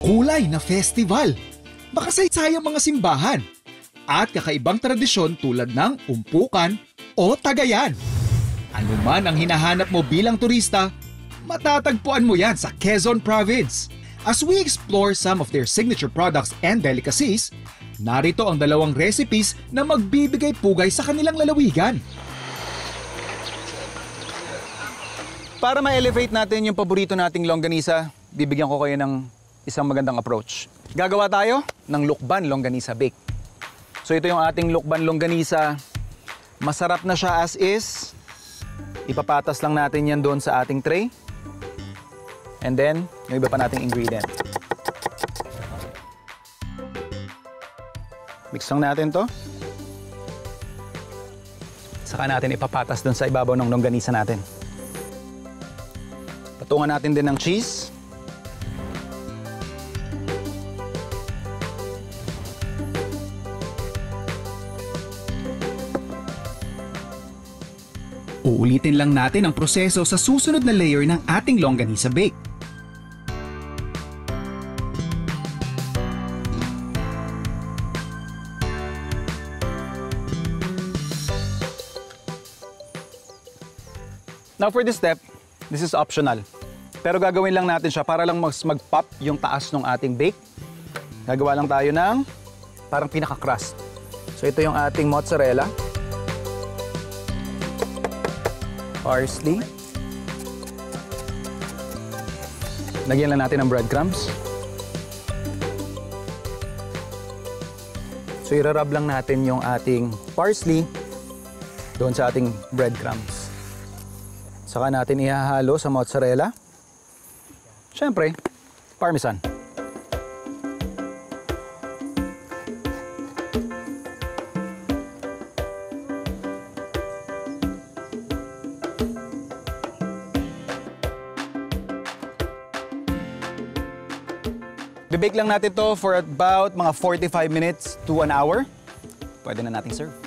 kulay na festival, makasaysayang mga simbahan, at kakaibang tradisyon tulad ng umpukan o tagayan. Ano man ang hinahanap mo bilang turista, matatagpuan mo yan sa Quezon Province. As we explore some of their signature products and delicacies, narito ang dalawang recipes na magbibigay pugay sa kanilang lalawigan. Para ma-elevate natin yung paborito nating longganisa, bibigyan ko kayo ng isang magandang approach. Gagawa tayo ng Lukban Longganisa Bake. So ito yung ating Lukban Longganisa. Masarap na siya as is. Ipapatas lang natin yan doon sa ating tray. And then, yung iba pa nating ingredient. Mix lang natin to. Saka natin ipapatas doon sa ibabaw ng longganisa natin. Patungan natin din ng cheese. Uulitin lang natin ang proseso sa susunod na layer ng ating longganisa bake. Now for this step, this is optional. Pero gagawin lang natin siya para lang mag-pop yung taas ng ating bake. Gagawa lang tayo ng parang pinaka-crust. So ito yung ating mozzarella. Parsley. Lagyan lang natin ng breadcrumbs. So irarab lang natin yung ating parsley doon sa ating breadcrumbs. Saka natin ihahalo sa mozzarella. Siyempre, parmesan. Bibake lang natin to for about mga 45 minutes to an hour. Pwede na nating serve.